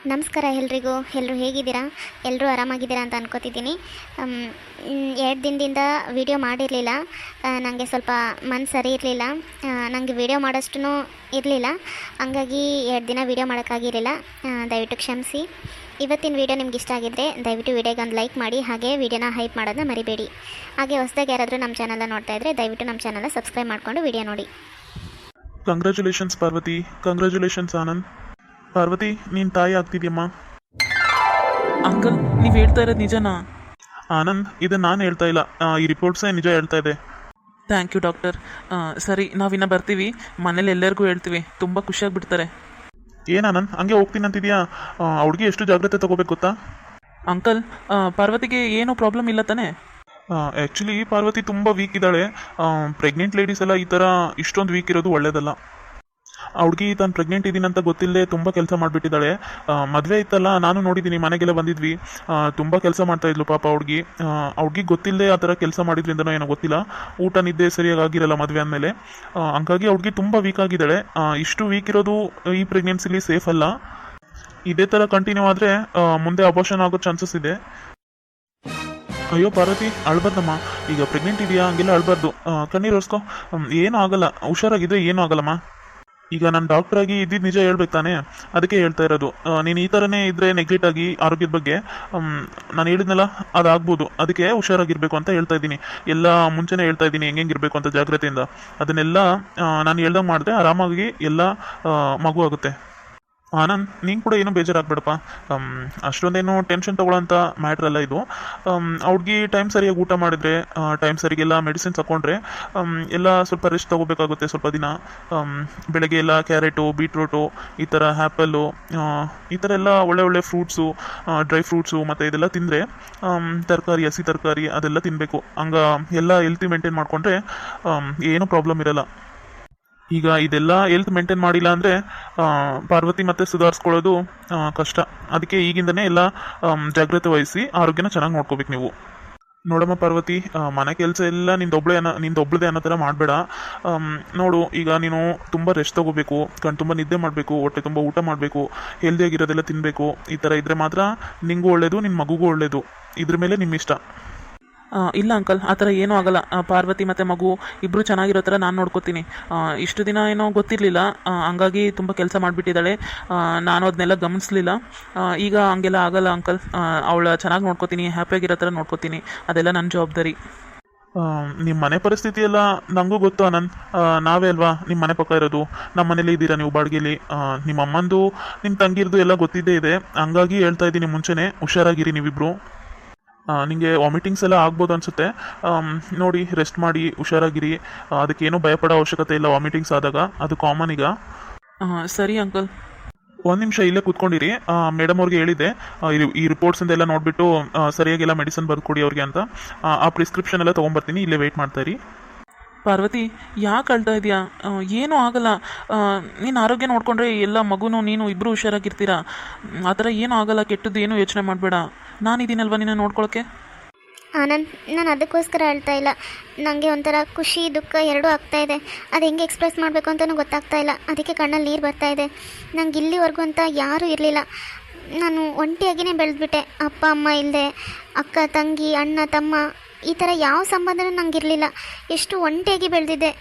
ನಮಸ್ಕಾರ ಎಲ್ರಿಗೂ. ಎಲ್ಲರೂ ಹೇಗಿದ್ದೀರಾ? ಎಲ್ಲರೂ ಆರಾಮಾಗಿದ್ದೀರಾ ಅಂತ ಅನ್ಕೋತಿದ್ದೀನಿ. 2 ದಿನದಿಂದ ವೀಡಿಯೋ ಮಾಡಿರಲಿಲ್ಲ. ನನಗೆ ಸ್ವಲ್ಪ ಮನಸ್ಸು ಸರಿ ಇರಲಿಲ್ಲ. ನನಗೆ ವೀಡಿಯೋ ಮಾಡೋಷ್ಟು ಇರಲಿಲ್ಲ. ಹಂಗಾಗಿ 2 ದಿನ ವೀಡಿಯೋ ಮಾಡೋಕ್ಕಾಗಿರಲಿಲ್ಲ. ದಯವಿಟ್ಟು ಕ್ಷಮಿಸಿ. ಇವತ್ತಿನ ವೀಡಿಯೋ ನಿಮ್ಗೆ ಇಷ್ಟ ಆಗಿದ್ದರೆ ದಯವಿಟ್ಟು ವೀಡಿಯೋಗೆ ಒಂದು ಲೈಕ್ ಮಾಡಿ, ಹಾಗೆ ವೀಡಿಯೋನ ಹೈಪ್ ಮಾಡೋದನ್ನ ಮರಿಬೇಡಿ. ಹಾಗೆ ಹೊಸದಾಗಿ ಯಾರಾದರೂ ನಮ್ಮ ಚಾನಲ್ನ ನೋಡ್ತಾ ಇದ್ದರೆ ದಯವಿಟ್ಟು ನಮ್ಮ ಚಾನಲ್ನ ಸಬ್ಸ್ಕ್ರೈಬ್ ಮಾಡಿಕೊಂಡು ವೀಡಿಯೋ ನೋಡಿ. ಕಂಗ್ರ್ಯಾಚುಲೇಷನ್ಸ್ ಪಾರ್ವತಿ. ಕಂಗ್ರ್ಯಾಚುಲೇಷನ್ಸ್ ಆನಂದ್. ಪಾರ್ವತಿ, ನೀನು ತಾಯಿ ಆಗ್ತಿದ್ಯಮ್ಮ. ಅಂಕಲ್, ನೀವು ಹೇಳ್ತಾ ಇರೋದು ನಿಜನಾ? ಆನಂದ್, ಇದು ನಾನು ಹೇಳ್ತಾ ಇಲ್ಲ, ಈ ರಿಪೋರ್ಟ್ಸೇ ನಿಜ ಹೇಳ್ತಾ ಇದೆ. Thank you doctor. ಸರಿ, ನಾವಿನ್ನ ಬರ್ತೀವಿ. ಮನೇಲಿ ಎಲ್ಲರಿಗೂ ಹೇಳ್ತೀವಿ, ತುಂಬ ಖುಷಿಯಾಗಿಬಿಡ್ತಾರೆ. ಏನು ಆನಂದ್, ಹಂಗೆ ಹೋಗ್ತೀನಿ ಅಂತಿದ್ಯಾ? ಹುಡುಗಿ ಎಷ್ಟು ಜಾಗ್ರತೆ ತಗೋಬೇಕು ಗೊತ್ತಾ? ಅಂಕಲ್, ಪಾರ್ವತಿಗೆ ಏನೂ ಪ್ರಾಬ್ಲಮ್ ಇಲ್ಲ ತಾನೇ? ಆ್ಯಕ್ಚುಲಿ ಪಾರ್ವತಿ ತುಂಬ ವೀಕ್ ಇದ್ದಾಳೆ. ಪ್ರೆಗ್ನೆಂಟ್ ಲೇಡೀಸ್ ಎಲ್ಲ ಈ ಥರ ಇಷ್ಟೊಂದು ವೀಕ್ ಇರೋದು ಒಳ್ಳೇದಲ್ಲ. ಆ ಹುಡುಗಿ ತಾನು ಪ್ರೆಗ್ನೆಂಟ್ ಇದ್ದೀನಿ ಅಂತ ಗೊತ್ತಿಲ್ಲದೆ ತುಂಬ ಕೆಲಸ ಮಾಡಿಬಿಟ್ಟಿದ್ದಾಳೆ. ಮದುವೆ ಇತ್ತಲ್ಲ, ನಾನು ನೋಡಿದ್ದೀನಿ, ಮನೆಗೆಲ್ಲ ಬಂದಿದ್ವಿ. ತುಂಬ ಕೆಲಸ ಮಾಡ್ತಾಯಿದ್ಲು ಪಾಪ ಹುಡುಗಿ. ಹುಡುಗಿಗೆ ಗೊತ್ತಿಲ್ಲದೆ ಆ ಥರ ಕೆಲಸ ಮಾಡಿದ್ರಿಂದನೋ ಏನೋ ಗೊತ್ತಿಲ್ಲ, ಊಟ ನಿದ್ದೆ ಸರಿಯಾಗಿ ಆಗಿರಲ್ಲ ಮದುವೆ ಅಂದಮೇಲೆ. ಹಂಗಾಗಿ ಹುಡುಗಿ ತುಂಬ ವೀಕ್ ಆಗಿದ್ದಾಳೆ. ಇಷ್ಟು ವೀಕ್ ಇರೋದು ಈ ಪ್ರೆಗ್ನೆನ್ಸಿಲಿ ಸೇಫ್ ಅಲ್ಲ. ಇದೇ ಥರ ಕಂಟಿನ್ಯೂ ಆದರೆ ಮುಂದೆ ಅಬೋಷನ್ ಆಗೋ ಚಾನ್ಸಸ್ ಇದೆ. ಅಯ್ಯೋ ಪಾರ್ವತಿ, ಅಳ್ಬಾರ್ದಮ್ಮ. ಈಗ ಪ್ರೆಗ್ನೆಂಟ್ ಇದೆಯಾ, ಹಂಗೆಲ್ಲ ಅಳ್ಬಾರ್ದು. ಕಣ್ಣೀರು ಒರೆಸ್ಕೊ. ಏನೂ ಆಗಲ್ಲ, ಹುಷಾರಾಗಿದ್ರೆ ಏನೂ ಆಗಲ್ಲಮ್ಮ. ಈಗ ನಾನು ಡಾಕ್ಟ್ರಾಗಿ ಇದ್ದಿದ್ದು ನಿಜ ಹೇಳ್ಬೇಕು ತಾನೇ, ಅದಕ್ಕೆ ಹೇಳ್ತಾ ಇರೋದು. ನೀನು ಈ ಥರನೇ ಇದ್ದರೆ ನೆಗ್ಲೆಕ್ಟ್ ಆಗಿ ಆರೋಗ್ಯದ ಬಗ್ಗೆ ನಾನು ಹೇಳಿದ್ನಲ್ಲ, ಅದಾಗ್ಬೋದು. ಅದಕ್ಕೆ ಹುಷಾರಾಗಿರಬೇಕು ಅಂತ ಹೇಳ್ತಾ ಇದ್ದೀನಿ. ಎಲ್ಲ ಮುಂಚೆನೇ ಹೇಳ್ತಾ ಇದ್ದೀನಿ ಹೆಂಗಿರಬೇಕು ಅಂತ ಜಾಗ್ರತೆಯಿಂದ. ಅದನ್ನೆಲ್ಲ ನಾನು ಹೇಳ್ದಂಗೆ ಮಾಡಿದ್ರೆ ಆರಾಮಾಗಿ ಎಲ್ಲ ಮಗು ಆಗುತ್ತೆ. ಆನಂದ್, ನೀನು ಕೂಡ ಏನೂ ಬೇಜಾರಾಗಬೇಡಪ್ಪ. ಅಷ್ಟೊಂದೇನು ಟೆನ್ಷನ್ ತೊಗೊಳ್ಳೋಂಥ ಮ್ಯಾಟ್ರ್ ಅಲ್ಲ ಇದು. ಅವ್ರಿಗೆ ಟೈಮ್ ಸರಿಯಾಗಿ ಊಟ ಮಾಡಿದ್ರೆ, ಟೈಮ್ ಸರಿಗೆಲ್ಲ ಮೆಡಿಸಿನ್ಸ್ ಹಾಕ್ಕೊಂಡ್ರೆ ಎಲ್ಲ ಸ್ವಲ್ಪ ರೆಸ್ಟ್ ತೊಗೋಬೇಕಾಗುತ್ತೆ ಸ್ವಲ್ಪ ದಿನ. ಬೆಳಗ್ಗೆ ಎಲ್ಲ ಕ್ಯಾರೆಟು, ಬೀಟ್ರೂಟು, ಈ ಥರ ಆ್ಯಪಲ್ಲು, ಈ ಥರ ಎಲ್ಲ ಒಳ್ಳೆ ಫ್ರೂಟ್ಸು, ಡ್ರೈ ಫ್ರೂಟ್ಸು ಮತ್ತು ಇದೆಲ್ಲ ತಿಂದರೆ, ತರಕಾರಿ, ಹಸಿ ತರಕಾರಿ ಅದೆಲ್ಲ ತಿನ್ನಬೇಕು. ಹಂಗೆ ಎಲ್ಲ ಹೆಲ್ತಿ ಮೇಂಟೈನ್ ಮಾಡಿಕೊಂಡ್ರೆ ಏನೂ ಪ್ರಾಬ್ಲಮ್ ಇರಲ್ಲ. ಈಗ ಇದೆಲ್ಲ ಹೆಲ್ತ್ ಮೇಂಟೈನ್ ಮಾಡಿಲ್ಲ ಅಂದರೆ ಪಾರ್ವತಿ ಮತ್ತೆ ಸುಧಾರಿಸ್ಕೊಳ್ಳೋದು ಕಷ್ಟ. ಅದಕ್ಕೆ ಈಗಿಂದನೇ ಎಲ್ಲ ಜಾಗ್ರತೆ ವಹಿಸಿ ಆರೋಗ್ಯನ ಚೆನ್ನಾಗಿ ನೋಡ್ಕೋಬೇಕು ನೀವು. ನೋಡಮ್ಮ ಪಾರ್ವತಿ, ಮನೆ ಕೆಲಸ ಎಲ್ಲ ನಿಂದೊಬ್ಳದೇ ಅನ್ನೋ ಥರ ಮಾಡಬೇಡ. ನೋಡು, ಈಗ ನೀನು ತುಂಬ ರೆಸ್ಟ್ ತೊಗೋಬೇಕು, ತುಂಬ ನಿದ್ದೆ ಮಾಡಬೇಕು, ಹೊಟ್ಟೆ ತುಂಬ ಊಟ ಮಾಡಬೇಕು, ಹೆಲ್ದಿಯಾಗಿರೋದೆಲ್ಲ ತಿನ್ನಬೇಕು. ಈ ಥರ ಇದ್ದರೆ ಮಾತ್ರ ನಿಂಗೂ ಒಳ್ಳೆಯದು, ನಿನ್ನ ಮಗುಗೂ ಒಳ್ಳೆಯದು. ಇದ್ರ ಮೇಲೆ ನಿಮ್ಮ ಇಷ್ಟ. ಇಲ್ಲ ಅಂಕಲ್, ಆ ಥರ ಏನೂ ಆಗಲ್ಲ. ಪಾರ್ವತಿ ಮತ್ತು ಮಗು ಇಬ್ಬರು ಚೆನ್ನಾಗಿರೋ ಥರ ನಾನು ನೋಡ್ಕೋತೀನಿ. ಇಷ್ಟು ದಿನ ಏನೋ ಗೊತ್ತಿರಲಿಲ್ಲ, ಹಂಗಾಗಿ ತುಂಬ ಕೆಲಸ ಮಾಡಿಬಿಟ್ಟಿದ್ದಾಳೆ. ನಾನು ಅದನ್ನೆಲ್ಲ ಗಮನಿಸಲಿಲ್ಲ. ಈಗ ಹಂಗೆಲ್ಲ ಆಗಲ್ಲ ಅಂಕಲ್. ಅವಳ ಚೆನ್ನಾಗಿ ನೋಡ್ಕೋತೀನಿ, ಹ್ಯಾಪಿಯಾಗಿರೋ ಥರ ನೋಡ್ಕೋತೀನಿ. ಅದೆಲ್ಲ ನನ್ನ ಜವಾಬ್ದಾರಿ. ನಿಮ್ಮ ಮನೆ ಪರಿಸ್ಥಿತಿ ಎಲ್ಲ ನನಗೂ ಗೊತ್ತು ಆನಂದ್. ನಾವೇ ಅಲ್ವಾ ನಿಮ್ಮ ಮನೆ ಪಕ್ಕ ಇರೋದು, ನಮ್ಮ ಮನೇಲಿ ಇದ್ದೀರಾ ನೀವು ಬಾಡಿಗೆಲಿ. ನಿಮ್ಮ ಅಮ್ಮಂದು, ನಿಮ್ಮ ತಂಗಿರ್ದು ಎಲ್ಲ ಗೊತ್ತಿದ್ದೇ ಇದೆ. ಹಂಗಾಗಿ ಹೇಳ್ತಾ ಇದ್ದೀನಿ ಮುಂಚೆನೇ, ಹುಷಾರಾಗಿರಿ ನೀವಿಬ್ಬರು. ನಿಮಗೆ ವಾಮಿಟಿಂಗ್ಸ್ ಎಲ್ಲ ಆಗ್ಬೋದು ಅನಿಸುತ್ತೆ. ನೋಡಿ, ರೆಸ್ಟ್ ಮಾಡಿ, ಹುಷಾರಾಗಿರಿ. ಅದಕ್ಕೇನೂ ಭಯಪಡೋ ಅವಶ್ಯಕತೆ ಇಲ್ಲ. ವಾಮಿಟಿಂಗ್ಸ್ ಆದಾಗ ಅದು ಕಾಮನ್ ಈಗ. ಸರಿ ಅಂಕಲ್. ಒಂದು ನಿಮಿಷ ಇಲ್ಲೇ ಕೂತ್ಕೊಂಡಿರಿ. ಮೇಡಮ್ ಅವ್ರಿಗೆ ಹೇಳಿದ್ದೆ ಈ ರಿಪೋರ್ಟ್ಸಿಂದೆಲ್ಲ ನೋಡಿಬಿಟ್ಟು ಸರಿಯಾಗೆಲ್ಲ ಮೆಡಿಸಿನ್ ಬರ್ಕೊಡಿ ಅವ್ರಿಗೆ ಅಂತ. ಆ ಪ್ರಿಸ್ಕ್ರಿಪ್ಷನ್ ಎಲ್ಲ ತೊಗೊಂಬರ್ತೀನಿ, ಇಲ್ಲೇ ವೆಯ್ಟ್ ಮಾಡ್ತಾಯಿರಿ. ಪಾರ್ವತಿ, ಯಾಕೆ ಅಳ್ತಾ ಇದೆಯಾ? ಏನೂ ಆಗಲ್ಲ. ನೀನು ಆರೋಗ್ಯ ನೋಡಿಕೊಂಡ್ರೆ ಎಲ್ಲ ಮಗುನೂ ನೀನು ಇಬ್ಬರು ಹುಷಾರಾಗಿರ್ತೀರಾ. ಆ ಥರ ಏನೂ ಆಗಲ್ಲ. ಕೆಟ್ಟದ್ದು ಏನೂ ಯೋಚನೆ ಮಾಡಬೇಡ. ನಾನಿದ್ದೀನಲ್ವ ನಿನ್ನ ನೋಡ್ಕೊಳಕ್ಕೆ. ಆನಂದ್, ನಾನು ಅದಕ್ಕೋಸ್ಕರ ಅಳ್ತಾ ಇಲ್ಲ. ನನಗೆ ಒಂಥರ ಖುಷಿ ದುಃಖ ಎರಡೂ ಆಗ್ತಾಯಿದೆ. ಅದು ಹೆಂಗೆ ಎಕ್ಸ್ಪ್ರೆಸ್ ಮಾಡಬೇಕು ಅಂತಲೂ ಗೊತ್ತಾಗ್ತಾ ಇಲ್ಲ. ಅದಕ್ಕೆ ಕಣ್ಣಲ್ಲಿ ನೀರು ಬರ್ತಾಯಿದೆ. ನಂಗೆ ಇಲ್ಲಿವರೆಗೂ ಅಂತ ಯಾರೂ ಇರಲಿಲ್ಲ. ನಾನು ಒಂಟಿಯಾಗಿಯೇ ಬೆಳೆದ್ಬಿಟ್ಟೆ. ಅಪ್ಪ ಅಮ್ಮ ಇಲ್ಲದೆ, ಅಕ್ಕ ತಂಗಿ ಅಣ್ಣ ತಮ್ಮ, ಈ ಥರ ಯಾವ ಸಂಬಂಧನೂ ನನಗಿರಲಿಲ್ಲ. ಎಷ್ಟು ಒಂಟಿಯಾಗಿ ಬೆಳೆದಿದ್ದೆ.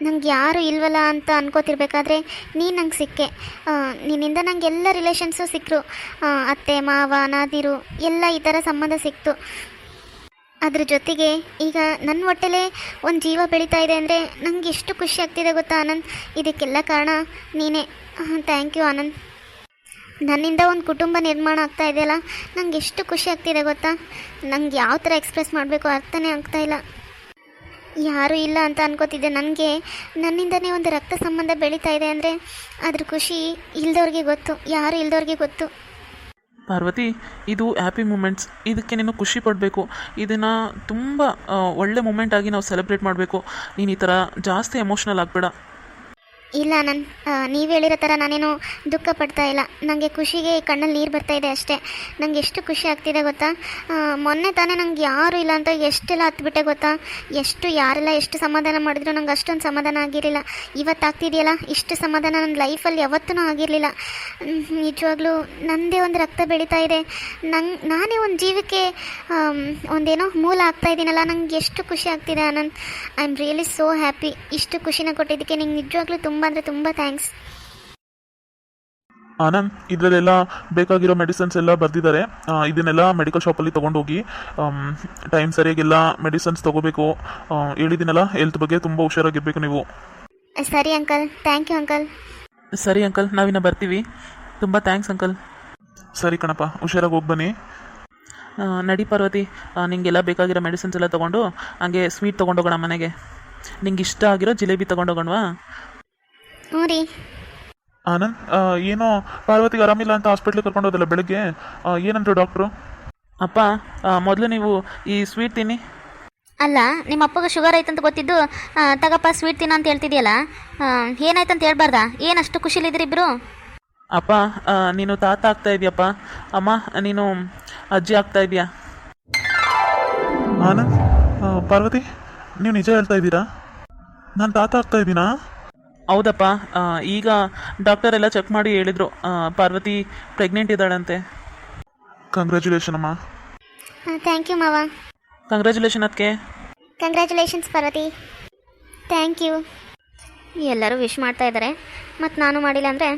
ನಂಗೆ ಯಾರು ಇಲ್ವಲ್ಲ ಅಂತ ಅನ್ಕೋತಿರ್ಬೇಕಾದ್ರೆ ನೀನು ನಂಗೆ ಸಿಕ್ಕೆ. ನಿನ್ನಿಂದ ನಂಗೆ ಎಲ್ಲ ರಿಲೇಷನ್ಸು ಸಿಕ್ಕರು. ಅತ್ತೆ ಮಾವ ನಾದಿರು ಎಲ್ಲ ಈ ಥರ ಸಂಬಂಧ ಸಿಕ್ತು. ಅದ್ರ ಜೊತೆಗೆ ಈಗ ನನ್ನ ಹೊಟ್ಟೆಲೇ ಒಂದು ಜೀವ ಬೆಳೀತಾ ಇದೆ ಅಂದರೆ ನನಗೆ ಎಷ್ಟು ಖುಷಿ ಆಗ್ತಿದೆ ಗೊತ್ತಾ ಆನಂದ್. ಇದಕ್ಕೆಲ್ಲ ಕಾರಣ ನೀನೇ. Thank you Anand. ನನ್ನಿಂದ ಒಂದು ಕುಟುಂಬ ನಿರ್ಮಾಣ ಆಗ್ತಾ ಇದೆಯಲ್ಲ, ನಂಗೆ ಎಷ್ಟು ಖುಷಿ ಆಗ್ತಿದೆ ಗೊತ್ತಾ. ನಂಗೆ ಯಾವ ಥರ ಎಕ್ಸ್ಪ್ರೆಸ್ ಮಾಡಬೇಕು ಅರ್ಥನೇ ಆಗ್ತಾಯಿಲ್ಲ. ಯಾರೂ ಇಲ್ಲ ಅಂತ ಅನ್ಕೋತಿದ್ದೆ. ನನಗೆ ನನ್ನಿಂದನೇ ಒಂದು ರಕ್ತ ಸಂಬಂಧ ಬೆಳೀತಾ ಇದೆ ಅಂದರೆ ಅದ್ರ ಖುಷಿ ಇಲ್ದವ್ರಿಗೆ ಗೊತ್ತು, ಯಾರು ಇಲ್ದವ್ರಿಗೆ ಗೊತ್ತು. ಪಾರ್ವತಿ, ಇದು ಹ್ಯಾಪಿ ಮೂಮೆಂಟ್ಸ್. ಇದಕ್ಕೆ ನೀನು ಖುಷಿ ಪಡಬೇಕು. ಇದನ್ನು ತುಂಬ ಒಳ್ಳೆ ಮೂಮೆಂಟ್ ಆಗಿ ನಾವು ಸೆಲೆಬ್ರೇಟ್ ಮಾಡಬೇಕು. ನೀನು ಈ ಥರ ಜಾಸ್ತಿ ಎಮೋಷ್ನಲ್ ಆಗಬೇಡ. ಇಲ್ಲ ನೀವು ಹೇಳಿರೋ ಥರ ನಾನೇನು ದುಃಖ ಪಡ್ತಾ ಇಲ್ಲ. ನನಗೆ ಖುಷಿಗೆ ಕಣ್ಣಲ್ಲಿ ನೀರು ಬರ್ತಾ ಇದೆ ಅಷ್ಟೇ. ನನಗೆ ಎಷ್ಟು ಖುಷಿ ಆಗ್ತಿದೆ ಗೊತ್ತಾ. ಮೊನ್ನೆ ತಾನೇ ನಂಗೆ ಯಾರೂ ಇಲ್ಲ ಅಂತ ಎಷ್ಟೆಲ್ಲ ಹತ್ಬಿಟ್ಟೆ ಗೊತ್ತಾ. ಯಾರೆಲ್ಲ ಎಷ್ಟು ಸಮಾಧಾನ ಮಾಡಿದ್ರು ನಂಗೆ ಅಷ್ಟೊಂದು ಸಮಾಧಾನ ಆಗಿರಲಿಲ್ಲ. ಇವತ್ತು ಆಗ್ತಿದೆಯಲ್ಲ, ಇಷ್ಟು ಸಮಾಧಾನ ನನ್ನ ಲೈಫಲ್ಲಿ ಯಾವತ್ತೂ ಆಗಿರಲಿಲ್ಲ. ನಿಜವಾಗ್ಲೂ ನನ್ನದೇ ಒಂದು ರಕ್ತ ಬೆಳೀತಾ ಇದೆ. ನಾನೇ ಒಂದು ಜೀವಕ್ಕೆ ಒಂದೇನೋ ಮೂಲ ಆಗ್ತಾ ಇದ್ದೀನಲ್ಲ. ನಂಗೆ ಎಷ್ಟು ಖುಷಿ ಆಗ್ತಿದೆ Anand. I am really so happy. ಇಷ್ಟು ಖುಷಿನ ಕೊಟ್ಟಿದ್ದಕ್ಕೆ ನಿಂಗೆ ನಿಜವಾಗ್ಲೂ ತುಂಬ ಅಂದರೆ ತುಂಬ ಥ್ಯಾಂಕ್ಸ್. ಆನಂದ್, ಇದರಲ್ಲೆಲ್ಲ ಬೇಕಾಗಿರೋ ಮೆಡಿಸಿನ್ಸ್ ಎಲ್ಲ ಬರೆದಿದ್ದಾರೆ. ಇದನ್ನೆಲ್ಲ ಮೆಡಿಕಲ್ ಶಾಪಲ್ಲಿ ತೊಗೊಂಡೋಗಿ ಟೈಮ್ ಸರಿಯಾಗೆಲ್ಲ ಮೆಡಿಸಿನ್ಸ್ ತೊಗೋಬೇಕು. ಹೇಳಿದ್ದೀನಲ್ಲ, ಹೆಲ್ತ್ ಬಗ್ಗೆ ತುಂಬ ಹುಷಾರಾಗಿರ್ಬೇಕು ನೀವು. ಸರಿ ಅಂಕಲ್, ಥ್ಯಾಂಕ್ ಯು ಅಂಕಲ್. ಸರಿ ಅಂಕಲ್, ನಾವಿನ್ನ ಬರ್ತೀವಿ. ತುಂಬ ಥ್ಯಾಂಕ್ಸ್ ಅಂಕಲ್. ಸರಿ ಕಣಪ್ಪ, ಹುಷಾರಾಗಿ ಹೋಗಿ ಬನ್ನಿ. ನಡಿ ಪಾರ್ವತಿ, ನಿಂಗೆಲ್ಲ ಬೇಕಾಗಿರೋ ಮೆಡಿಸಿನ್ಸ್ ಎಲ್ಲ ತೊಗೊಂಡು ಹಂಗೆ ಸ್ವೀಟ್ ತೊಗೊಂಡೋಗೋಣ ಮನೆಗೆ. ನಿಂಗೆ ಇಷ್ಟ ಆಗಿರೋ ಜಿಲೇಬಿ ತೊಗೊಂಡೋಗೋಣವಾ? ಹ್ಞೂ ರೀ. ಆನಂದ್, ಏನೋ ಪಾರ್ವತಿಗೆ ಆರಾಮಿಲ್ಲ ಅಂತ ಹಾಸ್ಪಿಟ್ಲಿಗೆ ಕರ್ಕೊಂಡು ಹೋದಲ್ಲ ಬೆಳಗ್ಗೆ, ಏನಂದ್ರು ಡಾಕ್ಟ್ರು? ಅಪ್ಪ, ಮೊದಲು ನೀವು ಈ ಸ್ವೀಟ್ ತಿನ್ನಿ. ಅಲ್ಲ, ನಿಮ್ಮ ಅಪ್ಪಗೆ ಶುಗರ್ ಐತಂತ ಗೊತ್ತಿದ್ದು ತಗಪ್ಪ ಸ್ವೀಟ್ ತಿನ್ನ ಅಂತ ಹೇಳ್ತಿದ್ಯಲ್ಲ, ಏನಾಯ್ತಂತ ಹೇಳ್ಬಾರ್ದಾ? ಏನಷ್ಟು ಖುಷಿಲಿದ್ರಿ ಇಬ್ಬರು? ಅಪ್ಪ, ನೀನು ತಾತ ಆಗ್ತಾ ಇದೆಯಪ್ಪ. ಅಮ್ಮ, ನೀನು ಅಜ್ಜಿ ಆಗ್ತಾ ಇದೆಯಾ? ಆನಂದ್, ಪಾರ್ವತಿ, ನೀವು ನಿಜ ಹೇಳ್ತಾ ಇದ್ದೀರಾ? ನಾನು ತಾತ ಆಗ್ತಾ ಇದ್ದೀನಾ? ಹೌದಪ್ಪ. ಈಗ ಡಾಕ್ಟರ್ ಎಲ್ಲ ಚೆಕ್ ಮಾಡಿ ಹೇಳಿದರು, ಪಾರ್ವತಿ ಪ್ರೆಗ್ನೆಂಟ್ ಇದ್ದಾಳಂತೆ. ಕಂಗ್ರ್ಯಾಚುಲೇಷನ್ ಅಮ್ಮ. ಥ್ಯಾಂಕ್ ಯು ಮಾವ. ಕಂಗ್ರ್ಯಾಚುಲೇಷನ್ ಅದಕ್ಕೆ. ಕಂಗ್ರ್ಯಾಚುಲೇಷನ್ಸ್ ಪಾರ್ವತಿ. Thank you. ಎಲ್ಲರೂ ವಿಶ್ ಮಾಡ್ತಾ ಇದ್ದಾರೆ, ಮತ್ತು ನಾನು ಮಾಡಿಲ್ಲ ಅಂದರೆ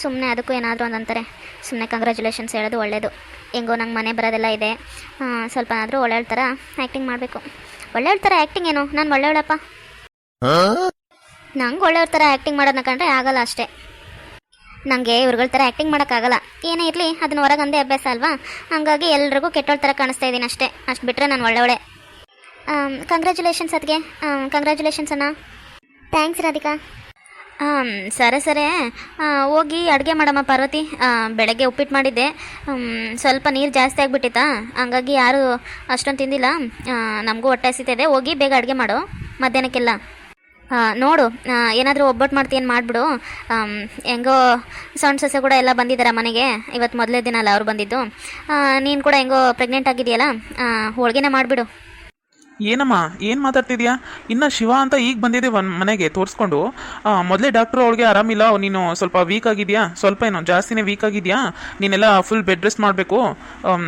ಸುಮ್ಮನೆ ಅದಕ್ಕೂ ಏನಾದರೂ ಅಂತಾರೆ. ಸುಮ್ಮನೆ ಕಂಗ್ರ್ಯಾಚುಲೇಷನ್ಸ್ ಹೇಳೋದು ಒಳ್ಳೆಯದು. ಹೆಂಗೋ ನಂಗೆ ಮನೆ ಬರೋದೆಲ್ಲ ಇದೆ, ಸ್ವಲ್ಪ ಆದರೂ ಒಳ್ಳೆಯ ಥರ ಆ್ಯಕ್ಟಿಂಗ್ ಮಾಡಬೇಕು. ಒಳ್ಳೆಯ ಥರ ಆ್ಯಕ್ಟಿಂಗ್ ಏನು, ನಾನು ಒಳ್ಳೆಯವಳಪ್ಪ. ನಂಗೆ ಒಳ್ಳೆಯವ್ರ ಥರ ಆ್ಯಕ್ಟಿಂಗ್ ಮಾಡೋದನ್ನ ಕಂಡ್ರೆ ಆಗಲ್ಲ ಅಷ್ಟೇ. ನನಗೆ ಇವ್ರುಗಳ ಥರ ಆ್ಯಕ್ಟಿಂಗ್ ಮಾಡೋಕ್ಕಾಗಲ್ಲ. ಏನೇ ಇರಲಿ ಅದನ್ನ ಹೊರಗಂದೇ ಅಭ್ಯಾಸ ಅಲ್ವಾ, ಹಾಗಾಗಿ ಎಲ್ರಿಗೂ ಕೆಟ್ಟೋಳ ಥರ ಕಾಣಿಸ್ತಾ ಇದ್ದೀನಿ ಅಷ್ಟೇ. ಅಷ್ಟು ಬಿಟ್ಟರೆ ನಾನು ಒಳ್ಳೆಯವಳೆ. ಕಂಗ್ರ್ಯಾಚುಲೇಷನ್ಸ್ ಅದಕ್ಕೆ. ಕಂಗ್ರ್ಯಾಚುಲೇಷನ್ಸ್ ಅಣ್ಣ. ಥ್ಯಾಂಕ್ಸ್ ರಾಧಿಕಾ. ಸರಿ, ಹೋಗಿ ಅಡುಗೆ ಮಾಡಮ್ಮ ಪಾರ್ವತಿ. ಬೆಳಗ್ಗೆ ಉಪ್ಪಿಟ್ಟು ಮಾಡಿದ್ದೆ, ಸ್ವಲ್ಪ ನೀರು ಜಾಸ್ತಿ ಆಗಿಬಿಟ್ಟಿತ್ತಾ, ಹಂಗಾಗಿ ಯಾರೂ ಅಷ್ಟೊಂದು ತಿಂದಿಲ್ಲ. ನಮಗೂ ಹೊಟ್ಟೆ ಹಸಿತಿದೆ. ಹೋಗಿ ಬೇಗ ಅಡುಗೆ ಮಾಡು ಮಧ್ಯಾಹ್ನಕ್ಕೆಲ್ಲ. ನೋಡು, ಏನಾದರೂ ಒಬ್ಬಟ್ಟು ಮಾಡ್ತೀನಿ ಮಾಡಿಬಿಡು. ಹೆಂಗೋ ಸಣ್ಣ ಸೊಸೆ ಕೂಡ ಎಲ್ಲ ಬಂದಿದ್ದಾರೆ ಮನೆಗೆ. ಇವತ್ತು ಮೊದಲೇ ದಿನ ಅಲ್ಲ ಅವ್ರು ಬಂದಿದ್ದು. ನೀನು ಕೂಡ ಹೆಂಗೋ ಪ್ರೆಗ್ನೆಂಟ್ ಆಗಿದೆಯಲ್ಲ, ಹೋಳಿಗೆನೇ ಮಾಡಿಬಿಡು. ಏನಮ್ಮ, ಏನು ಮಾತಾಡ್ತಿದ್ಯಾ? ಇನ್ನು ಶಿವ ಅಂತ ಈಗ ಬಂದಿದೆ ಮನೆಗೆ ತೋರಿಸ್ಕೊಂಡು. ಮೊದಲೇ ಡಾಕ್ಟ್ರು ಅವಳಿಗೆ ಆರಾಮಿಲ್ಲ, ನೀನು ಸ್ವಲ್ಪ ವೀಕ್ ಆಗಿದೆಯಾ, ಸ್ವಲ್ಪ ಏನೋ ಜಾಸ್ತಿನೇ ವೀಕ್ ಆಗಿದೆಯಾ, ನೀನೆಲ್ಲ ಫುಲ್ ಬೆಡ್ ರೆಸ್ಟ್ ಮಾಡಬೇಕು,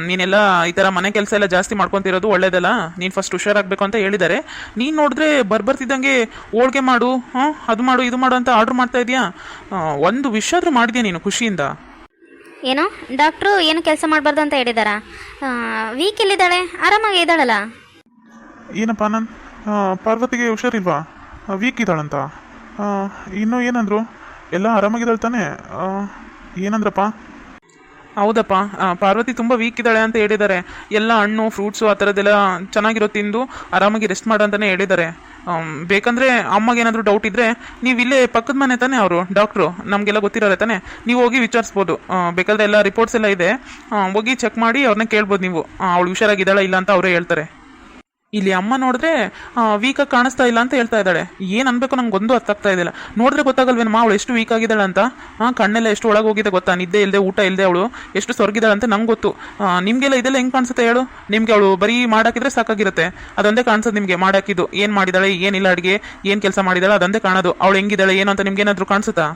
ನೀನೆಲ್ಲ ಈ ಥರ ಮನೆ ಕೆಲಸ ಎಲ್ಲ ಜಾಸ್ತಿ ಮಾಡ್ಕೊತಿರೋದು ಒಳ್ಳೇದಲ್ಲ, ನೀನು ಫಸ್ಟ್ ಹುಷಾರಾಗಬೇಕು ಅಂತ ಹೇಳಿದ್ದಾರೆ. ನೀನು ನೋಡಿದ್ರೆ ಬರ್ತಿದ್ದಂಗೆ ಹೋಳಿಗೆ ಮಾಡು, ಅದು ಮಾಡು ಇದು ಮಾಡು ಅಂತ ಆರ್ಡ್ರ್ ಮಾಡ್ತಾ ಇದೆಯಾ? ಒಂದು ವಿಷ ಆದರೂ ಮಾಡಿದ್ಯಾ ನೀನು ಖುಷಿಯಿಂದ? ಏನೋ ಡಾಕ್ಟ್ರು ಏನು ಕೆಲಸ ಮಾಡಬಾರ್ದು ಅಂತ ಹೇಳಿದಾರಾ? ವೀಕ್ ಎಲ್ಲಿದ್ದಾಳೆ? ಆರಾಮಾಗಿ ಇದ್ದಾಳಲ್ಲ. ಏನಪ್ಪ ಆನಂದ್, ಪಾರ್ವತಿಗೆ ಹುಷಾರಿಲ್ವಾ? ವೀಕ್ ಇದ್ದಾಳಂತ? ಇನ್ನೂ ಏನಂದ್ರು? ಎಲ್ಲ ಆರಾಮಾಗಿದ್ದಾಳೆ ತಾನೇ? ಏನಂದ್ರಪ್ಪ? ಹೌದಪ್ಪ, ಪಾರ್ವತಿ ತುಂಬ ವೀಕ್ ಇದ್ದಾಳೆ ಅಂತ ಹೇಳಿದ್ದಾರೆ. ಎಲ್ಲ ಹಣ್ಣು ಫ್ರೂಟ್ಸು ಆ ಥರದ್ದೆಲ್ಲ ಚೆನ್ನಾಗಿರೋ ತಿಂದು ಆರಾಮಾಗಿ ರೆಸ್ಟ್ ಮಾಡು ಅಂತಲೇ ಹೇಳಿದ್ದಾರೆ. ಬೇಕಂದರೆ ಅಮ್ಮಗೇನಾದರೂ ಡೌಟ್ ಇದ್ದರೆ ನೀವು ಇಲ್ಲೇ ಪಕ್ಕದ ಮನೆ ತಾನೇ ಅವರು ಡಾಕ್ಟ್ರು, ನಮಗೆಲ್ಲ ಗೊತ್ತಿರೋರೆ ತಾನೇ, ನೀವು ಹೋಗಿ ವಿಚಾರಿಸ್ಬೋದು. ಬೇಕಾದರೆ ಎಲ್ಲ ರಿಪೋರ್ಟ್ಸ್ ಎಲ್ಲ ಇದೆ, ಹೋಗಿ ಚೆಕ್ ಮಾಡಿ ಅವ್ರನ್ನ ಕೇಳ್ಬೋದು ನೀವು. ಅವಳು ಹುಷಾರಾಗಿದ್ದಾಳ ಇಲ್ಲ ಅಂತ ಅವರೇ ಹೇಳ್ತಾರೆ. ಇಲ್ಲಿ ಅಮ್ಮ ನೋಡಿದ್ರೆ ವೀಕಾಗಿ ಕಾಣಿಸ್ತಾ ಇಲ್ಲ ಅಂತ ಹೇಳ್ತಾ ಇದ್ದಾಳೆ. ಏನು ಅನ್ಬೇಕು ನಂಗೆ ಒಂದು ಅರ್ಥ ಆಗ್ತಾ ಇದೆಯಲ್ಲ. ನೋಡಿದ್ರೆ ಗೊತ್ತಾಗಲ್ವೇನಮ್ಮ ಅವಳು ಎಷ್ಟು ವೀಕ್ ಆಗಿದ್ದಾಳೆ ಅಂತ? ಕಣ್ಣೆಲ್ಲ ಎಷ್ಟು ಒಳಗೆ ಹೋಗಿದೆ ಗೊತ್ತಾ? ನಿದ್ದೆ ಇಲ್ಲದೆ ಊಟ ಇಲ್ಲದೆ ಅವಳು ಎಷ್ಟು ಸ್ವರ್ಗಿದ್ದಾಳೆ ಅಂತ ನಂಗೆ ಗೊತ್ತು. ನಿಮಗೆಲ್ಲ ಇದೆಲ್ಲ ಹೆಂಗೆ ಕಾಣಿಸುತ್ತೆ ಹೇಳು? ನಿಮಗೆ ಅವಳು ಬರೀ ಮಾಡಾಕಿದ್ರೆ ಸಾಕಾಗಿರುತ್ತೆ, ಅದೊಂದೇ ಕಾಣಿಸೋದು ನಿಮಗೆ. ಮಾಡಾಕಿದ್ದು ಏನು ಮಾಡಿದಾಳೆ, ಏನಿಲ್ಲ ಅಡುಗೆ ಏನು ಕೆಲಸ ಮಾಡಿದಾಳೆ ಅದೊಂದೇ ಕಾಣೋದು. ಅವಳು ಹೆಂಗಿದ್ದಾಳೆ ಏನು ಅಂತ ನಿಮ್ಗೆ ಏನಾದರೂ ಕಾಣಿಸುತ್ತಾ?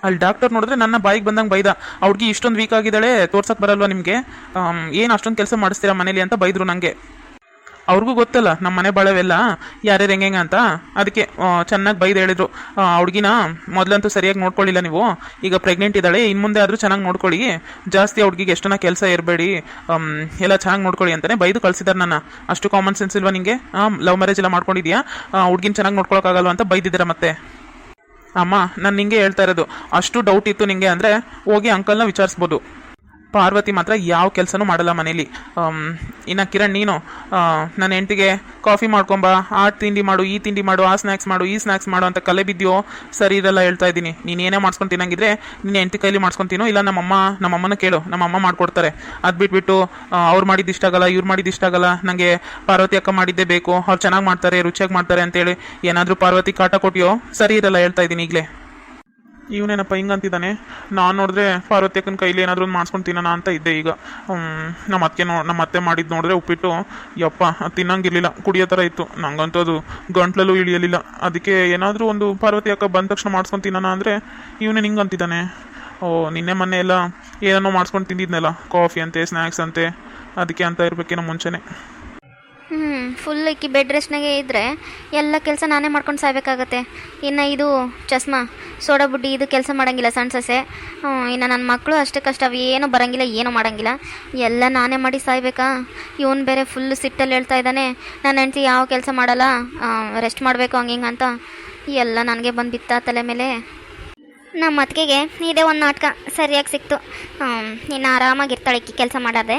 ಅಲ್ಲಿ ಡಾಕ್ಟರ್ ನೋಡಿದ್ರೆ ನನ್ನ ಬಾಯಿಗೆ ಬಂದಂಗೆ ಬೈದ. ಅವ್ಳಿಗೆ ಇಷ್ಟೊಂದು ವೀಕ್ ಆಗಿದ್ದಾಳೆ, ತೋರ್ಸಕ್ಕೆ ಬರಲ್ವಾ ನಿಮಗೆ? ಏನು ಅಷ್ಟೊಂದು ಕೆಲಸ ಮಾಡಿಸ್ತೀರಾ ಮನೇಲಿ ಅಂತ ಬೈದರು ನನಗೆ. ಅವ್ರಿಗೂ ಗೊತ್ತಲ್ಲ ನಮ್ಮ ಮನೆ ಬಾಳವೆಲ್ಲ ಯಾರ್ಯಾರು ಹೆಂಗೆ ಅಂತ, ಅದಕ್ಕೆ ಚೆನ್ನಾಗಿ ಬೈದು ಹೇಳಿದ್ರು. ಹುಡುಗಿನ ಮೊದಲಂತೂ ಸರಿಯಾಗಿ ನೋಡ್ಕೊಳ್ಳಿಲ್ಲ ನೀವು, ಈಗ ಪ್ರೆಗ್ನೆಂಟ್ ಇದ್ದಾಳೆ, ಇನ್ನು ಮುಂದೆ ಆದರೂ ಚೆನ್ನಾಗಿ ನೋಡ್ಕೊಳ್ಳಿ, ಜಾಸ್ತಿ ಹುಡುಗಿಗೆ ಎಷ್ಟೊನ್ನ ಕೆಲಸ ಇರಬೇಡಿ, ಎಲ್ಲ ಚೆನ್ನಾಗಿ ನೋಡ್ಕೊಳ್ಳಿ ಅಂತಲೇ ಬೈದು ಕಳಿಸಿದಾರೆ ನನ್ನ. ಅಷ್ಟು ಕಾಮನ್ ಸೆನ್ಸ್ ಇಲ್ವಾ ನಿಮಗೆ? ಲವ್ ಮ್ಯಾರೇಜ್ ಎಲ್ಲ ಮಾಡ್ಕೊಂಡಿದ್ಯಾ, ಹುಡುಗಿನ ಚೆನ್ನಾಗಿ ನೋಡ್ಕೊಳಕ್ಕಾಗಲ್ವ ಅಂತ ಬೈದಿದ್ದಾರೆ ಮತ್ತೆ. ಅಮ್ಮ, ನಾನು ನಿಂಗೆ ಹೇಳ್ತಾ ಇರೋದು, ಅಷ್ಟು ಡೌಟ್ ಇತ್ತು ನಿಂಗೆ ಅಂದರೆ ಹೋಗಿ ಅಂಕಲ್ನ ವಿಚಾರಿಸ್ಬೋದು. ಪಾರ್ವತಿ ಮಾತ್ರ ಯಾವ ಕೆಲಸನೂ ಮಾಡಲ್ಲ ಮನೇಲಿ. ಇನ್ನು ಕಿರಣ್, ನೀನು ನನ್ನ ಹೆಂಡತಿಗೆ ಕಾಫಿ ಮಾಡ್ಕೊಂಬ, ಆ ತಿಂಡಿ ಮಾಡು, ಈ ತಿಂಡಿ ಮಾಡು, ಆ ಸ್ನ್ಯಾಕ್ಸ್ ಮಾಡು, ಈ ಸ್ನ್ಯಾಕ್ಸ್ ಮಾಡು ಅಂತ ಕಲೆ ಬಿದ್ದಿಯೋ? ಸರಿ ಇರಲ್ಲ ಹೇಳ್ತಾ ಇದ್ದೀನಿ. ನೀನು ಏನೇ ಮಾಡ್ಸ್ಕೊಂಡು ತಿನ್ನಂಗಿದ್ರೆ ನಿನ್ನ ಹೆಂಡತಿ ಕೈಲಿ ಮಾಡ್ಸ್ಕೊತೀನೋ, ಇಲ್ಲ ನಮ್ಮಮ್ಮನ ಕೇಳು, ನಮ್ಮಮ್ಮ ಮಾಡ್ಕೊಡ್ತಾರೆ. ಅದು ಬಿಟ್ಬಿಟ್ಟು ಅವ್ರು ಮಾಡಿದ್ದು ಇಷ್ಟ ಆಗಲ್ಲ, ಇವ್ರು ಮಾಡಿದ್ದು ಇಷ್ಟ ಆಗಲ್ಲ, ನನಗೆ ಪಾರ್ವತಿ ಅಕ್ಕ ಮಾಡಿದ್ದೇ ಬೇಕು, ಅವ್ರು ಚೆನ್ನಾಗಿ ಮಾಡ್ತಾರೆ, ರುಚಿಯಾಗಿ ಮಾಡ್ತಾರೆ ಅಂತೇಳಿ ಏನಾದರೂ ಪಾರ್ವತಿ ಕಾಟ ಕೊಟ್ಟಿಯೋ? ಸರಿ ಇರಲ್ಲ ಹೇಳ್ತಾ ಇದ್ದೀನಿ ಈಗಲೇ. ಇವನೇನಪ್ಪ ಹಿಂಗಂತಿದ್ದಾನೆ. ನಾನು ನೋಡಿದ್ರೆ ಪಾರ್ವತಿ ಅಕ್ಕನ ಕೈಲಿ ಏನಾದರೂ ಒಂದು ಮಾಡ್ಸ್ಕೊಂಡು ತಿನ್ನೋಣ ಅಂತ ಇದ್ದೆ. ಈಗ ನಮ್ಮ ಅತ್ತೆ ಮಾಡಿದ್ದು ನೋಡಿದ್ರೆ ಉಪ್ಪಿಟ್ಟು ಯಪ್ಪ ತಿನ್ನಂಗಿರ್ಲಿಲ್ಲ, ಕುಡಿಯೋ ಥರ ಇತ್ತು. ನಂಗಂತೂ ಅದು ಗಂಟ್ಲಲ್ಲೂ ಇಳಿಯಲಿಲ್ಲ. ಅದಕ್ಕೆ ಏನಾದರೂ ಒಂದು ಪಾರ್ವತಿ ಅಕ್ಕ ಬಂದ ತಕ್ಷಣ ಮಾಡ್ಸ್ಕೊಂಡು ತಿನ್ನೋಣ ಅಂದರೆ ಇವನೇ ಹಿಂಗಂತಿದ್ದಾನೆ. ಓ ನಿನ್ನೆ ಮೊನ್ನೆ ಎಲ್ಲ ಏನೋ ಮಾಡ್ಸ್ಕೊಂಡು ತಿಂದಿದ್ನಲ್ಲ, ಕಾಫಿ ಅಂತೆ ಸ್ನ್ಯಾಕ್ಸ್ ಅಂತೆ, ಅದಕ್ಕೆ ಅಂತ ಇರಬೇಕೇನೋ ಮುಂಚೆನೇ. ಫುಲ್ ಇಕ್ಕಿ ಬೆಡ್ ರೆಸ್ಟ್ನಾಗೆ ಇದ್ದರೆ ಎಲ್ಲ ಕೆಲಸ ನಾನೇ ಮಾಡ್ಕೊಂಡು ಸಾಯ್ಬೇಕಾಗತ್ತೆ. ಇನ್ನು ಇದು ಚಸ್ಮಾ ಸೋಡಾ ಬುಡ್ಡಿ ಇದು ಕೆಲಸ ಮಾಡೋಂಗಿಲ್ಲ ಸಣ್ಣ ಸೊಸೆ. ಇನ್ನು ನನ್ನ ಮಕ್ಕಳು ಅಷ್ಟೇ ಕಷ್ಟ, ಅವು ಏನೂ ಬರೋಂಗಿಲ್ಲ, ಏನೂ ಮಾಡೋಂಗಿಲ್ಲ, ಎಲ್ಲ ನಾನೇ ಮಾಡಿ ಸಾಯ್ಬೇಕಾ. ಇವನು ಬೇರೆ ಫುಲ್ ಸಿಟ್ಟಲ್ಲಿ ಹೇಳ್ತಾ ಇದ್ದಾನೆ, ನನ್ನ ಹೆಂಡ್ತಿ ಯಾವ ಕೆಲಸ ಮಾಡಲ್ಲ, ರೆಸ್ಟ್ ಮಾಡಬೇಕು ಹಂಗೆ ಅಂತ. ಎಲ್ಲ ನನಗೆ ಬಂದು ಬಿತ್ತಾ ತಲೆ ಮೇಲೆ. ನಮ್ಮ ಅತ್ತಿಗೆಗೆ ಇದೇ ಒಂದು ನಾಟಕ ಸರಿಯಾಗಿ ಸಿಕ್ತು. ಇನ್ನು ಆರಾಮಾಗಿರ್ತಾಳೆ ಈಕಿ ಕೆಲಸ ಮಾಡಾದೆ,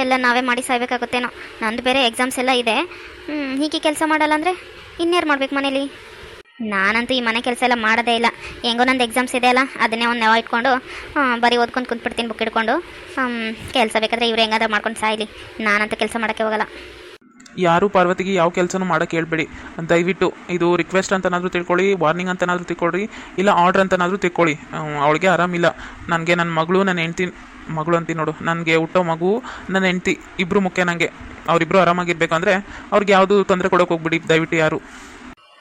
ಎಲ್ಲ ನಾವೇ ಮಾಡಿ ಸಾಯ್ಬೇಕಾಗುತ್ತೇನೋ. ನಂದು ಬೇರೆ ಎಕ್ಸಾಮ್ಸ್ ಎಲ್ಲ ಇದೆ. ಹೀಗೆ ಕೆಲಸ ಮಾಡಲ್ಲ ಅಂದರೆ ಇನ್ಯಾರು ಮಾಡ್ಬೇಕು ಮನೇಲಿ? ನಾನಂತೂ ಈ ಮನೆ ಕೆಲಸ ಎಲ್ಲ ಮಾಡೋದೇ ಇಲ್ಲ. ಹೆಂಗೋ ನಂದು ಎಕ್ಸಾಮ್ಸ್ ಇದೆ ಅಲ್ಲ, ಅದನ್ನೇ ಒಂದು ನೆವ ಇಟ್ಕೊಂಡು ಬರೀ ಓದ್ಕೊಂಡು ಕುಂತ್ಬಿಡ್ತೀನಿ ಬುಕ್ ಹಿಡ್ಕೊಂಡು. ಕೆಲಸ ಬೇಕಾದರೆ ಇವ್ರು ಹೆಂಗಾದ್ರೂ ಮಾಡ್ಕೊಂಡು ಸಾಯ್ಲಿ, ನಾನಂತೂ ಕೆಲಸ ಮಾಡೋಕ್ಕೆ ಹೋಗಲ್ಲ. ಯಾರು ಪಾರ್ವತಿಗೆ ಯಾವ ಕೆಲಸನೂ ಮಾಡೋಕ್ಕೆ ಹೇಳ್ಬೇಡಿ ದಯವಿಟ್ಟು. ಇದು ರಿಕ್ವೆಸ್ಟ್ ಅಂತನಾದರೂ ತಿಳ್ಕೊಳ್ಳಿ, ವಾರ್ನಿಂಗ್ ಅಂತನಾದರೂ ತಿಳ್ಕೊಳ್ಳಿ, ಇಲ್ಲ ಆರ್ಡ್ರ್ ಅಂತನಾದರೂ ತಿಳ್ಕೊಳ್ಳಿ. ಅವಳಿಗೆ ಆರಾಮಿಲ್ಲ. ನನಗೆ ನನ್ನ ಮಗಳು, ನನ್ನ ಹೆಂಡ್ತಿ, ಮಗಳು ಅಂತೀನಿ ನೋಡು, ನನಗೆ ಹುಟ್ಟೋ ಮಗು, ನನ್ನ ಹೆಂಡ್ತಿ ಇಬ್ಬರು ಮುಖ್ಯ ನನಗೆ. ಅವರಿಬ್ಬರು ಆರಾಮಾಗಿರ್ಬೇಕಂದ್ರೆ ಅವ್ರಿಗೆ ಯಾವುದು ತೊಂದರೆ ಕೊಡೋಕೆ ಹೋಗ್ಬಿಡಿ ದಯವಿಟ್ಟು ಯಾರು.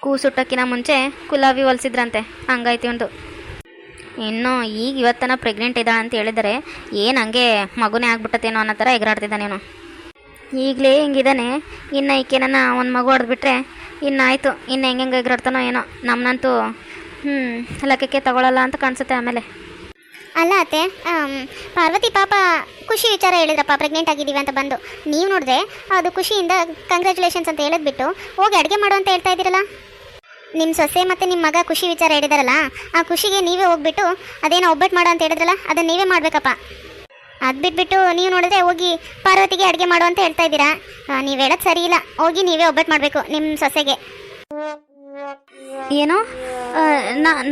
ಕೂಸುಟ್ಟಕ್ಕಿಂತ ಮುಂಚೆ ಕುಲಾವಿ ಹೊಲಿಸಿದ್ರಂತೆ, ಹಂಗಾಯ್ತು ಒಂದು. ಇನ್ನು ಈಗ ಇವತ್ತನ ಪ್ರೆಗ್ನೆಂಟ್ ಇದ್ದಾಳೆ ಅಂತ ಹೇಳಿದರೆ ಏನು ಹಂಗೆ ಮಗುನೇ ಆಗ್ಬಿಟ್ಟತೇನೋ ಅನ್ನೋ ಥರ ಎಗರಾಡ್ತಿದ್ದಾನೇನೋ. ಈಗಲೇ ಹಿಂಗಿದ್ದಾನೆ, ಇನ್ನು ಈಕೆನ ಒಂದು ಮಗು ಹೊಡೆದ್ಬಿಟ್ರೆ ಇನ್ನಾಯಿತು, ಇನ್ನು ಹೆಂಗೆ ಎಗರಾಡ್ತಾನೋ ಏನೋ. ನಮ್ಮನ್ನಂತೂ ಲೆಕ್ಕಕ್ಕೆ ತಗೊಳ್ಳಲ್ಲ ಅಂತ ಕಾಣಿಸುತ್ತೆ ಆಮೇಲೆ. ಅಲ್ಲ ಅತ್ತೆ, ಪಾರ್ವತಿ ಪಾಪ ಖುಷಿ ವಿಚಾರ ಹೇಳಿದ್ರಪ್ಪ, ಪ್ರೆಗ್ನೆಂಟ್ ಆಗಿದ್ದೀವಿ ಅಂತ ಬಂದು. ನೀವು ನೋಡಿದ್ರೆ ಅದು ಖುಷಿಯಿಂದ ಕಂಗ್ರ್ಯಾಚುಲೇಷನ್ಸ್ ಅಂತ ಹೇಳಿದ್ಬಿಟ್ಟು ಹೋಗಿ ಅಡುಗೆ ಮಾಡು ಅಂತ ಹೇಳ್ತಾ ಇದ್ದೀರಲ್ಲ. ನಿಮ್ಮ ಸೊಸೆ ಮತ್ತು ನಿಮ್ಮ ಮಗ ಖುಷಿ ವಿಚಾರ ಹೇಳಿದಾರಲ್ಲ, ಆ ಖುಷಿಗೆ ನೀವೇ ಹೋಗ್ಬಿಟ್ಟು ಅದೇನೋ ಒಬ್ಬಟ್ಟು ಮಾಡು ಅಂತ ಹೇಳಿದ್ರಲ್ಲ, ಅದನ್ನು ನೀವೇ ಮಾಡಬೇಕಪ್ಪ. ಅದು ಬಿಟ್ಬಿಟ್ಟು ನೀವು ನೋಡಿದ್ರೆ ಹೋಗಿ ಪಾರ್ವತಿಗೆ ಅಡುಗೆ ಮಾಡು ಅಂತ ಹೇಳ್ತಾ ಇದ್ದೀರಾ. ನೀವು ಹೇಳೋದು ಸರಿ ಇಲ್ಲ. ಹೋಗಿ ನೀವೇ ಒಬ್ಬಟ್ಟು ಮಾಡಬೇಕು ನಿಮ್ಮ ಸೊಸೆಗೆ. ಏನೋ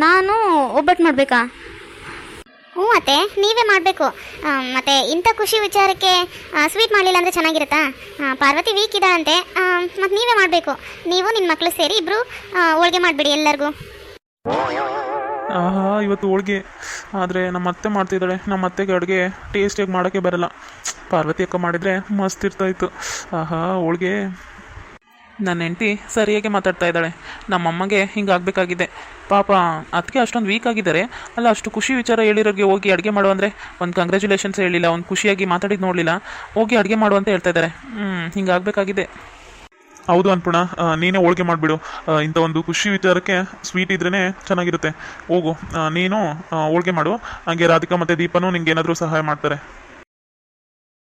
ನಾನು ಒಬ್ಬಟ್ಟು ಮಾಡಬೇಕಾ? ಹ್ಞೂ ಅತ್ತೆ, ನೀವೇ ಮಾಡಬೇಕು. ಮತ್ತು ಇಂಥ ಖುಷಿ ವಿಚಾರಕ್ಕೆ ಸ್ವೀಟ್ ಮಾಡಲಿಲ್ಲ ಅಂದರೆ ಚೆನ್ನಾಗಿರುತ್ತಾ? ಪಾರ್ವತಿ ವೀಕ್ ಇದ್ದಾಳಂತೆ, ಮತ್ತು ನೀವೇ ಮಾಡಬೇಕು. ನೀವು ನಿಮ್ಮ ಮಕ್ಕಳು ಸೇರಿ ಇಬ್ಬರು ಹೋಳಿಗೆ ಮಾಡಿಬಿಡಿ ಎಲ್ಲರಿಗೂ. ಆಹಾ ಇವತ್ತು ಹೋಳಿಗೆ ಆದರೆ ನಮ್ಮ ಅತ್ತೆ ಮಾಡ್ತಿದ್ದಾಳೆ. ನಮ್ಮ ಅತ್ತೆಗೆ ಅಡುಗೆ ಟೇಸ್ಟಿಯಾಗಿ ಮಾಡೋಕ್ಕೆ ಬರಲ್ಲ. ಪಾರ್ವತಿ ಅಕ್ಕ ಮಾಡಿದರೆ ಮಸ್ತ್ ಇರ್ತಾಯಿತ್ತು. ಆಹಾ ಹೋಳಿಗೆ. ನನ್ನ ಹೆಂಡ್ತಿ ಸರಿಯಾಗಿ ಮಾತಾಡ್ತಾ ಇದ್ದಾಳೆ. ನಮ್ಮಮ್ಮಗೆ ಹಿಂಗಾಗಬೇಕಾಗಿದೆ ಪಾಪ. ಅದಕ್ಕೆ ಅಷ್ಟೊಂದು ವೀಕ್ ಆಗಿದ್ದಾರೆ ಅಲ್ಲ. ಅಷ್ಟು ಖುಷಿ ವಿಚಾರ ಹೇಳಿರೋರಿಗೆ ಹೋಗಿ ಅಡುಗೆ ಮಾಡು ಅಂದರೆ ಒಂದು ಕಂಗ್ರ್ಯಾಚುಲೇಷನ್ಸ್ ಹೇಳಿಲ್ಲ, ಒಂದು ಖುಷಿಯಾಗಿ ಮಾತಾಡಿದ್ದು ನೋಡಲಿಲ್ಲ, ಹೋಗಿ ಅಡುಗೆ ಮಾಡು ಅಂತ ಹೇಳ್ತಾ ಇದ್ದಾರೆ. ಹಿಂಗಾಗಬೇಕಾಗಿದೆ. ಹೌದು ಅನ್ಪೂರ್ಣ, ನೀನೇ ಹೋಳಿಗೆ ಮಾಡಿಬಿಡು. ಇಂಥ ಒಂದು ಖುಷಿ ವಿಚಾರಕ್ಕೆ ಸ್ವೀಟ್ ಇದ್ರೇ ಚೆನ್ನಾಗಿರುತ್ತೆ. ಹೋಗು ನೀನು ಹೋಳಿಗೆ ಮಾಡು. ಹಾಗೆ ರಾಧಿಕಾ ಮತ್ತು ದೀಪನೂ ನಿಂಗೆ ಏನಾದರೂ ಸಹಾಯ ಮಾಡ್ತಾರೆ.